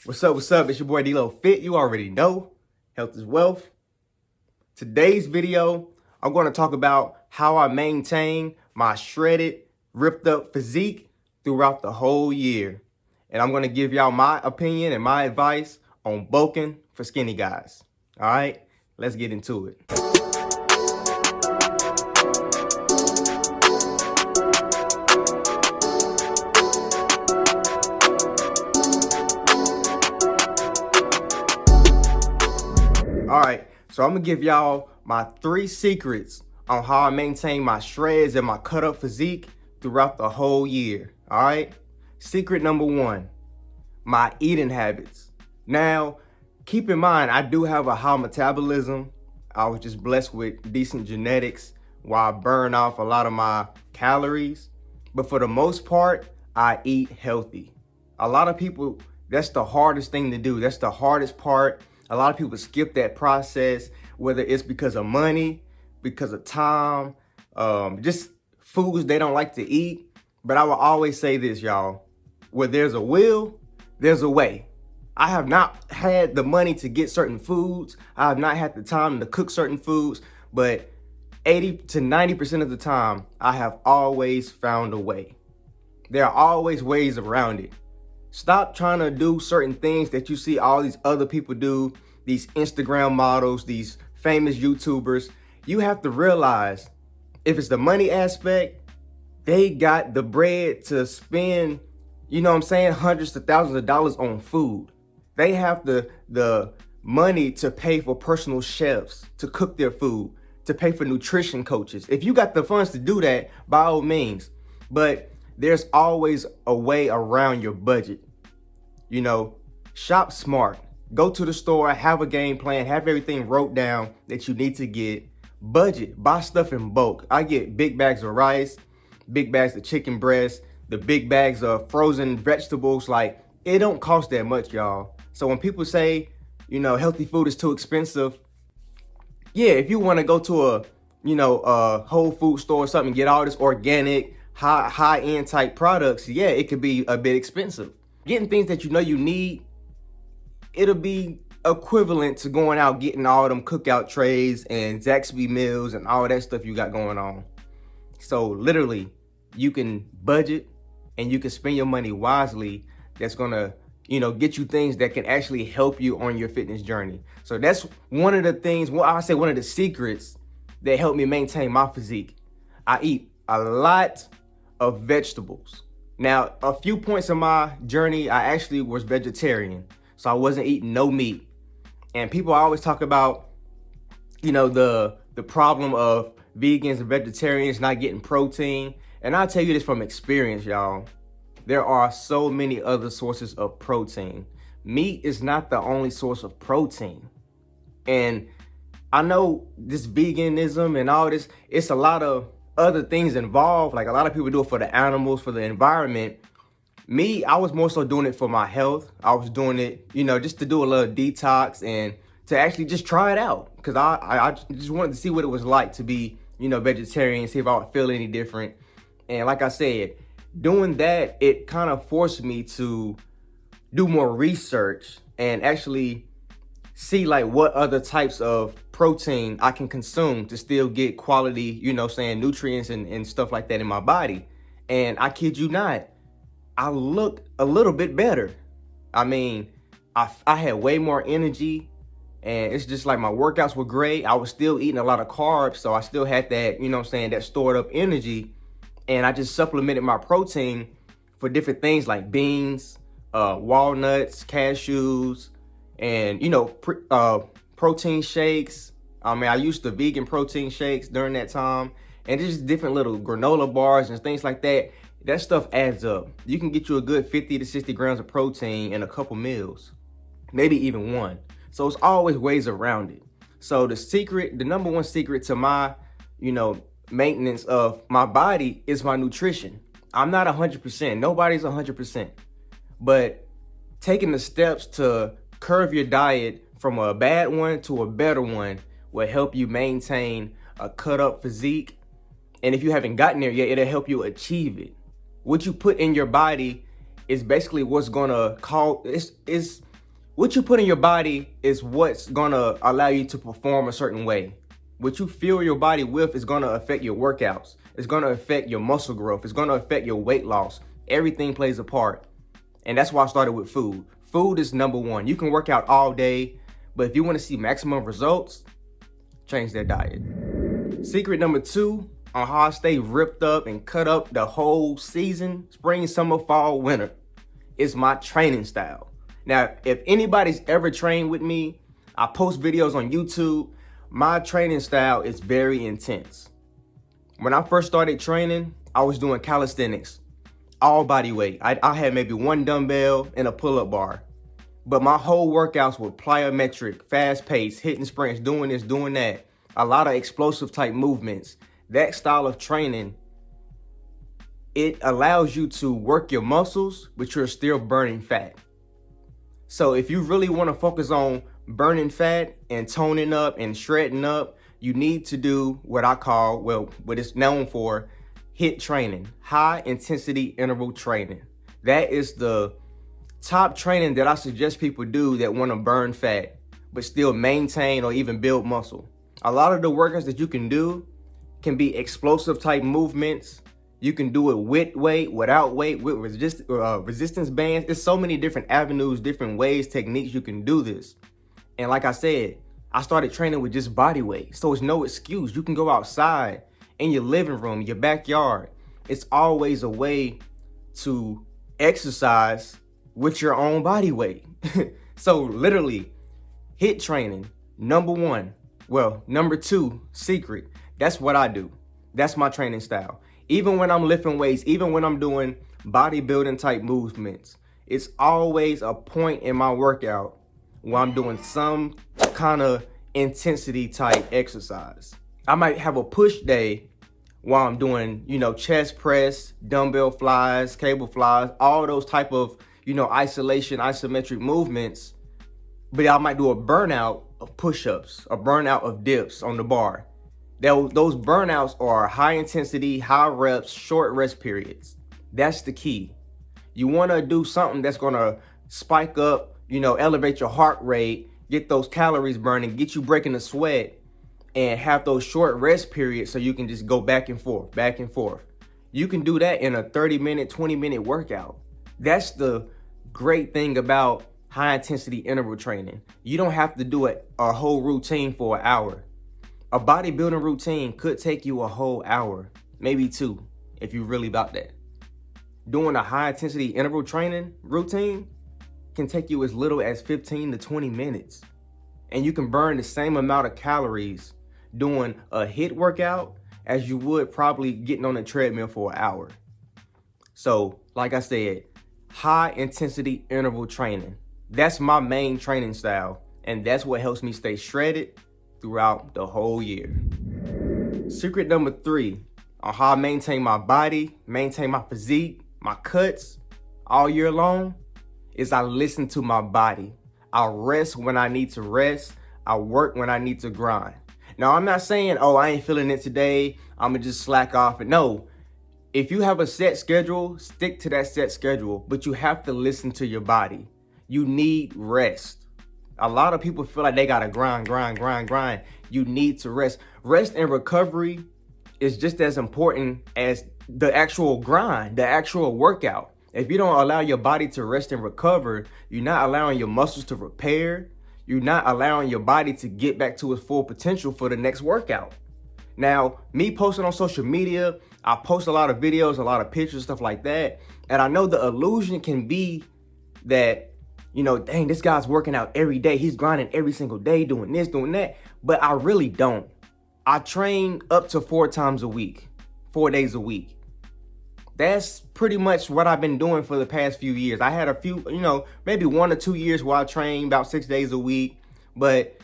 What's up, what's up? It's your boy D-Lo Fit. You already know, health is wealth. Today's video, I'm going to talk about how I maintain my shredded, ripped up physique throughout the whole year. And I'm going to give y'all my opinion and my advice on bulking for skinny guys. All right, let's get into it. All right, so I'm gonna give y'all my 3 secrets on how I maintain my shreds and my cut up physique throughout the whole year. All right, secret number 1, my eating habits. Now, keep in mind, I do have a high metabolism. I was just blessed with decent genetics while I burn off a lot of my calories. But for the most part, I eat healthy. A lot of people, that's the hardest thing to do. That's the hardest part. A lot of people skip that process, whether it's because of money, because of time, just foods they don't like to eat. But I will always say this, y'all, where there's a will, there's a way. I have not had the money to get certain foods. I have not had the time to cook certain foods, but 80 to 90% of the time, I have always found a way. There are always ways around it. Stop trying to do certain things that you see all these other people do, these Instagram models, these famous YouTubers. You have to realize if it's the money aspect, they got the bread to spend, you know what I'm saying, hundreds of thousands of dollars on food. They have the money to pay for personal chefs to cook their food, to pay for nutrition coaches. If you got the funds to do that, by all means. But there's always a way around your budget. You know, shop smart. Go to the store, have a game plan, have everything wrote down that you need to get. Budget, buy stuff in bulk. I get big bags of rice, big bags of chicken breast, the big bags of frozen vegetables. Like, it don't cost that much, y'all. So when people say, you know, healthy food is too expensive, yeah, if you want to go to a Whole Food store or something, get all this organic, high-end type products, yeah, it could be a bit expensive. Getting things that you know you need, it'll be equivalent to going out getting all them cookout trays and Zaxby meals and all that stuff you got going on. So literally, you can budget and you can spend your money wisely. That's gonna, get you things that can actually help you on your fitness journey. So that's one of the things, well, I say one of the secrets that help me maintain my physique. I eat a lot of vegetables. Now, a few points in my journey, I actually was vegetarian. So I wasn't eating no meat. And people always talk about, the problem of vegans and vegetarians not getting protein. And I'll tell you this from experience, y'all. There are so many other sources of protein. Meat is not the only source of protein. And I know this veganism and all this, it's a lot of other things involved. Like, a lot of people do it for the animals, for the environment. Me, I was more so doing it for my health. I was doing it, just to do a little detox and to actually just try it out. Because I just wanted to see what it was like to be, vegetarian, see if I would feel any different. And like I said, doing that, it kind of forced me to do more research and actually see like what other types of protein I can consume to still get quality, nutrients and stuff like that in my body. And I kid you not, I looked a little bit better. I mean, I had way more energy, and it's just like my workouts were great. I was still eating a lot of carbs, so I still had that, that stored up energy. And I just supplemented my protein for different things like beans, walnuts, cashews, and, protein shakes. I mean, I used the vegan protein shakes during that time, and just different little granola bars and things like that. That stuff adds up. You can get you a good 50 to 60 grams of protein in a couple meals, maybe even one. So it's always ways around it. So the number one secret to my, maintenance of my body is my nutrition. I'm not 100%. Nobody's 100%. But taking the steps to curve your diet from a bad one to a better one will help you maintain a cut up physique. And if you haven't gotten there yet, it'll help you achieve it. What you put in your body is basically what's gonna cause, it's What you put in your body is what's gonna allow you to perform a certain way. What you fill your body with is gonna affect your workouts. It's gonna affect your muscle growth. It's gonna affect your weight loss. Everything plays a part. And that's why I started with food. Food is number one. You can work out all day, but if you wanna see maximum results, change that diet. Secret number two on how I stay ripped up and cut up the whole season, spring, summer, fall, winter, is my training style. Now, if anybody's ever trained with me, I post videos on YouTube. My training style is very intense. When I first started training, I was doing calisthenics, all body weight. I had maybe one dumbbell and a pull-up bar. But my whole workouts were plyometric, fast pace, hitting sprints, doing this, doing that. A lot of explosive type movements. That style of training, it allows you to work your muscles, but you're still burning fat. So if you really want to focus on burning fat and toning up and shredding up, you need to do what I call, well, what it's known for, HIIT training, high intensity interval training. That is the top training that I suggest people do that want to burn fat, but still maintain or even build muscle. A lot of the workouts that you can do can be explosive type movements. You can do it with weight, without weight, with resistance bands. There's so many different avenues, different ways, techniques you can do this. And like I said, I started training with just body weight. So it's no excuse. You can go outside in your living room, your backyard. It's always a way to exercise with your own body weight. So literally, HIIT training, number one. Well, number two, secret. That's what I do. That's my training style. Even when I'm lifting weights, even when I'm doing bodybuilding type movements, it's always a point in my workout where I'm doing some kind of intensity type exercise. I might have a push day while I'm doing, chest press, dumbbell flies, cable flies, all those type of, isolation, isometric movements. But I might do a burnout of push-ups, a burnout of dips on the bar. Those burnouts are high intensity, high reps, short rest periods. That's the key. You want to do something that's going to spike up, elevate your heart rate, get those calories burning, get you breaking the sweat, and have those short rest periods so you can just go back and forth, back and forth. You can do that in a 30-minute, 20-minute workout. That's the great thing about high intensity interval training. You don't have to do a whole routine for an hour. A bodybuilding routine could take you a whole hour, maybe two, if you're really about that. Doing a high intensity interval training routine can take you as little as 15 to 20 minutes. And you can burn the same amount of calories doing a HIIT workout as you would probably getting on a treadmill for an hour. So, like I said, high intensity interval training. That's my main training style. And that's what helps me stay shredded throughout the whole year. Secret number three on how I maintain my body, maintain my physique, my cuts all year long is I listen to my body. I rest when I need to rest. I work when I need to grind. Now, I'm not saying, I ain't feeling it today, I'm gonna just slack off. No, if you have a set schedule, stick to that set schedule, but you have to listen to your body. You need rest. A lot of people feel like they gotta grind. You need to rest. Rest and recovery is just as important as the actual grind, the actual workout. If you don't allow your body to rest and recover, you're not allowing your muscles to repair. You're not allowing your body to get back to its full potential for the next workout. Now, me posting on social media, I post a lot of videos, a lot of pictures, stuff like that. And I know the illusion can be that, dang, this guy's working out every day. He's grinding every single day, doing this, doing that. But I really don't. I train up to 4 times a week, 4 days a week. That's pretty much what I've been doing for the past few years. I had a few, maybe 1 or 2 years where I trained about 6 days a week. But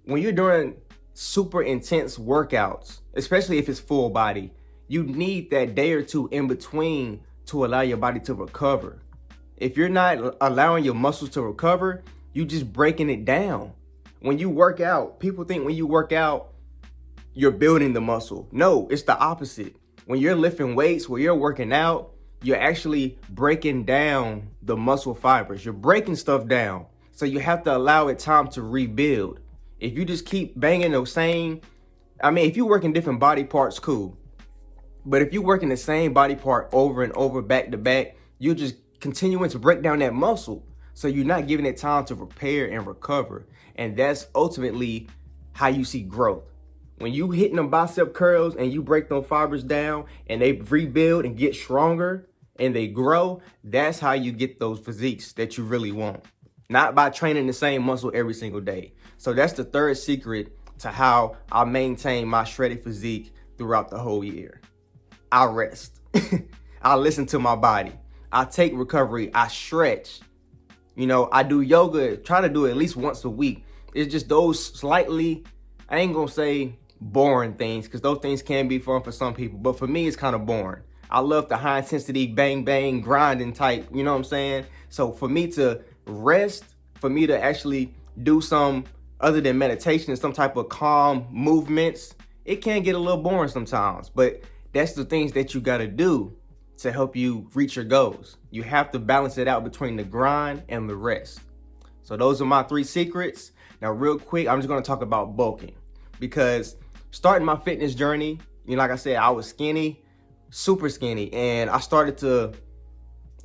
when you're doing super intense workouts, especially if it's full body, you need that day or two in between to allow your body to recover. If you're not allowing your muscles to recover, you're just breaking it down. When you work out, people think when you work out, you're building the muscle. No, it's the opposite. When you're lifting weights, when you're working out, you're actually breaking down the muscle fibers. You're breaking stuff down So you have to allow it time to rebuild. If you just keep banging the same, if you work in different body parts, cool. But if you work in the same body part over and over, back to back, you're just continuing to break down that muscle. So you're not giving it time to repair and recover. And that's ultimately how you see growth. When you hitting them bicep curls and you break those fibers down and they rebuild and get stronger and they grow, that's how you get those physiques that you really want. Not by training the same muscle every single day. So that's the third secret to how I maintain my shredded physique throughout the whole year. I rest. I listen to my body. I take recovery. I stretch. I do yoga. Try to do it at least once a week. It's just those slightly, I ain't gonna say boring things, because those things can be fun for some people. But for me, it's kind of boring. I love the high intensity, bang, bang, grinding type. You know what I'm saying? So for me to rest, for me to actually do some other than meditation and some type of calm movements, it can get a little boring sometimes. But that's the things that you got to do to help you reach your goals. You have to balance it out between the grind and the rest. So those are my 3 secrets. Now, real quick, I'm just going to talk about bulking, because starting my fitness journey, like I said, I was skinny, super skinny, and I started to,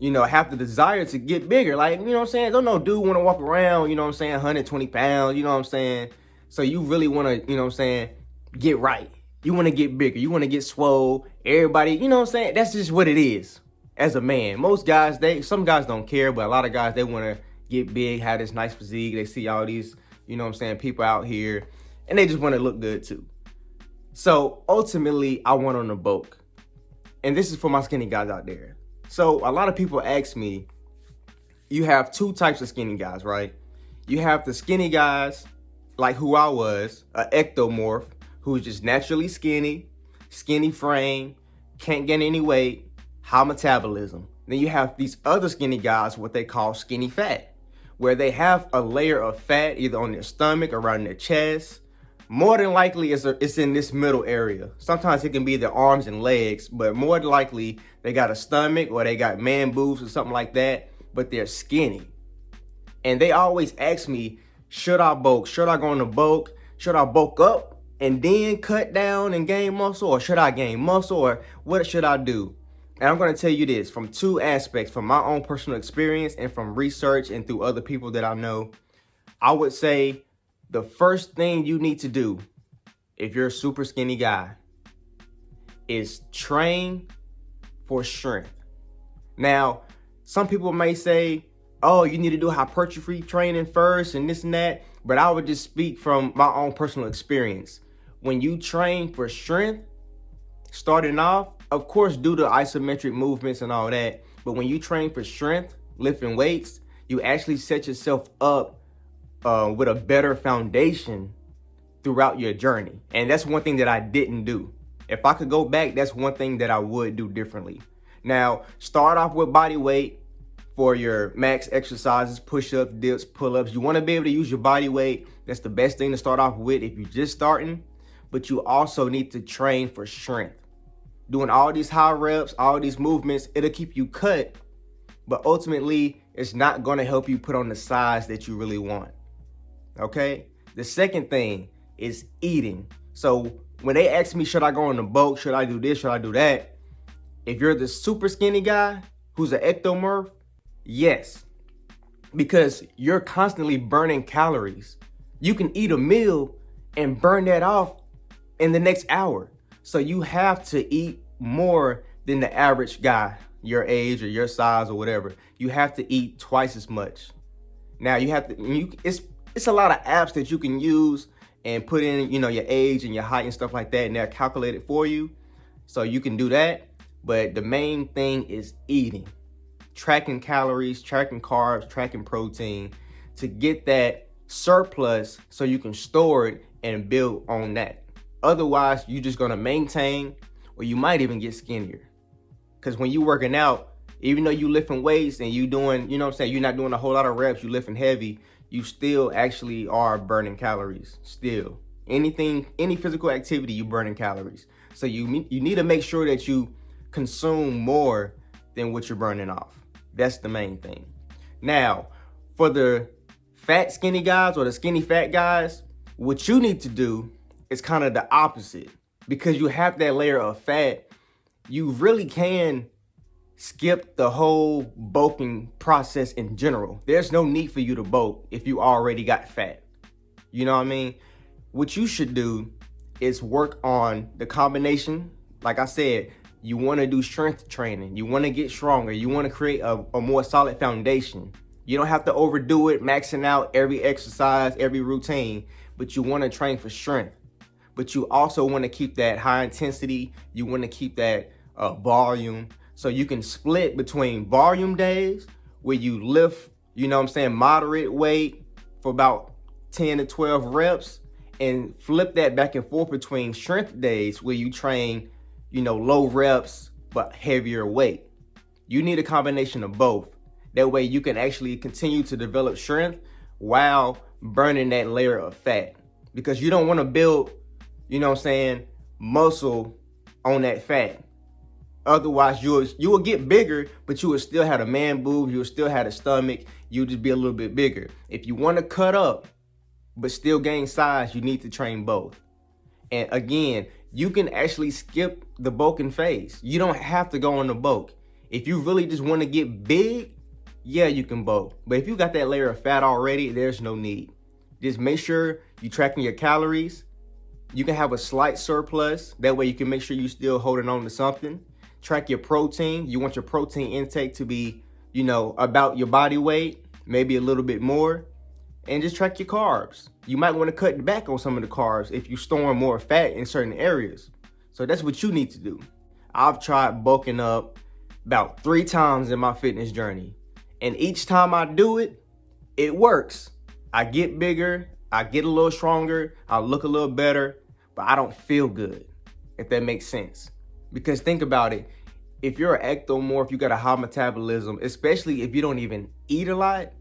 have the desire to get bigger. Like, you know what I'm saying? Don't no dude want to walk around, 120 pounds, you know what I'm saying? So you really want to, get right. You want to get bigger. You want to get swole. Everybody, you know what I'm saying? That's just what it is as a man. Most guys, some guys don't care, but a lot of guys, they want to get big, have this nice physique. They see all these, people out here, and they just want to look good too. So ultimately, I went on the bulk. And this is for my skinny guys out there. So a lot of people ask me, you have 2 types of skinny guys, right? You have the skinny guys, like who I was, an ectomorph, who's just naturally skinny frame, can't gain any weight, high metabolism. Then you have these other skinny guys, what they call skinny fat, where they have a layer of fat either on their stomach, around their chest. More than likely, it's in this middle area. Sometimes it can be their arms and legs, but more than likely, they got a stomach or they got man boobs or something like that, but they're skinny. And they always ask me, should I bulk? Should I go on the bulk? Should I bulk up and then cut down and gain muscle? Or should I gain muscle? Or what should I do? And I'm going to tell you this from 2 aspects, from my own personal experience and from research and through other people that I know. I would say the first thing you need to do, if you're a super skinny guy, is train for strength. Now, some people may say, oh, you need to do hypertrophy training first and this and that. But I would just speak from my own personal experience. When you train for strength, starting off, of course, do the isometric movements and all that. But when you train for strength, lifting weights, you actually set yourself up with a better foundation throughout your journey. And that's one thing that I didn't do. If I could go back, that's one thing that I would do differently. Now, start off with body weight for your max exercises, push-ups, dips, pull-ups. You want to be able to use your body weight. That's the best thing to start off with if you're just starting. But you also need to train for strength. Doing all these high reps, all these movements, it'll keep you cut. But ultimately, it's not going to help you put on the size that you really want. Okay? The second thing is eating. So when they ask me, should I go on the bulk? Should I do this? Should I do that? If you're the super skinny guy who's an ectomorph, yes, because you're constantly burning calories. You can eat a meal and burn that off in the next hour. So you have to eat more than the average guy, your age or your size or whatever. You have to eat twice as much. Now you have to, it's a lot of apps that you can use and put in, your age and your height and stuff like that, and they're calculated for you. So you can do that. But the main thing is eating. Tracking calories, tracking carbs, tracking protein to get that surplus so you can store it and build on that. Otherwise, you're just going to maintain, or you might even get skinnier. Because when you're working out, even though you lifting weights and you doing, you're not doing a whole lot of reps, you lifting heavy, you still actually are burning calories. Still, any physical activity, you burning calories. So you need to make sure that you consume more than what you're burning off. That's the main thing. Now, for the fat skinny guys or the skinny fat guys, what you need to do is kind of the opposite. Because you have that layer of fat, you really can skip the whole bulking process in general. There's no need for you to bulk if you already got fat. You know what I mean? What you should do is work on the combination. Like I said, you want to do strength training. You want to get stronger. You want to create a more solid foundation. You don't have to overdo it, maxing out every exercise, every routine, but you want to train for strength. But you also want to keep that high intensity. You want to keep that volume. So you can split between volume days where you lift, you know what I'm saying, moderate weight for about 10 to 12 reps, and flip that back and forth between strength days where you train, you know, low reps but heavier weight. You need a combination of both. That way you can actually continue to develop strength while burning that layer of fat. Because you don't want to build, you know what I'm saying, muscle on that fat. Otherwise, you will get bigger, but you will still have a man boob, you will still have a stomach, you'll just be a little bit bigger. If you want to cut up, but still gain size, you need to train both. And again, you can actually skip the bulking phase. You don't have to go on the bulk. If you really just want to get big, yeah, you can bulk. But if you got that layer of fat already, there's no need. Just make sure you're tracking your calories. You can have a slight surplus. That way you can make sure you're still holding on to something. Track your protein. You want your protein intake to be, you know, about your body weight, maybe a little bit more. And just track your carbs. You might want to cut back on some of the carbs if you're storing more fat in certain areas. So that's what you need to do. I've tried bulking up about 3 times in my fitness journey. And each time I do it, it works. I get bigger, I get a little stronger, I look a little better, but I don't feel good, if that makes sense. Because think about it, if you're an ectomorph, you got a high metabolism, especially if you don't even eat a lot,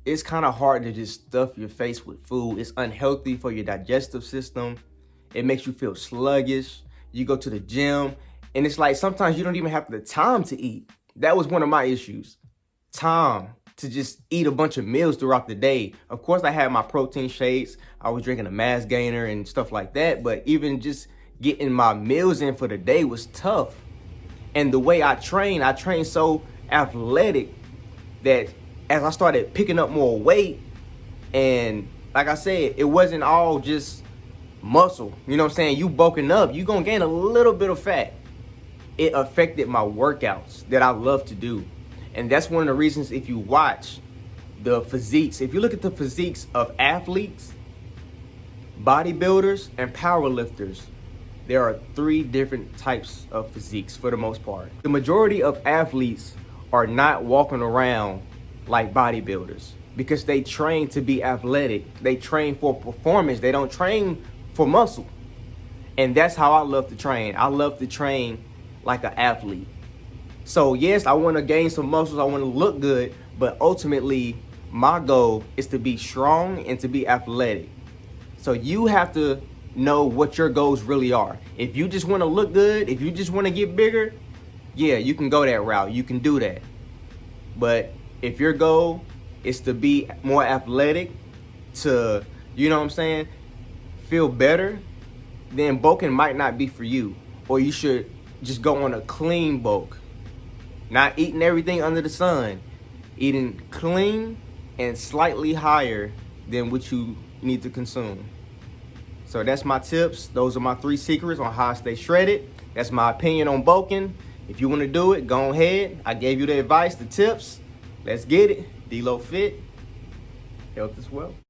it's kind of hard to just stuff your face with food. It's unhealthy for your digestive system. It makes you feel sluggish. You go to the gym, and it's like sometimes you don't even have the time to eat. That was one of my issues. Time to just eat a bunch of meals throughout the day. Of course, I had my protein shakes. I was drinking a mass gainer and stuff like that. But even just getting my meals in for the day was tough. And the way I train so athletic that as I started picking up more weight, and like I said, it wasn't all just muscle. You know what I'm saying? You bulking up, you gonna gain a little bit of fat. It affected my workouts that I love to do. And that's one of the reasons, if you watch the physiques, if you look at the physiques of athletes, bodybuilders, and powerlifters, there are 3 different types of physiques for the most part. The majority of athletes are not walking around like bodybuilders because they train to be athletic. They train for performance. They don't train for muscle. And that's how I love to train. I love to train like an athlete. So yes, I want to gain some muscles. I want to look good, but ultimately my goal is to be strong and to be athletic. So you have to know what your goals really are. If you just want to look good, if you just want to get bigger, yeah, you can go that route. You can do that. But if your goal is to be more athletic, to, you know what I'm saying, feel better, then bulking might not be for you. Or you should just go on a clean bulk. Not eating everything under the sun. Eating clean and slightly higher than what you need to consume. So that's my tips. Those are my 3 secrets on how I stay shredded. That's my opinion on bulking. If you want to do it, go ahead. I gave you the advice, the tips. Let's get it. D-Lo Fit. Health is wealth.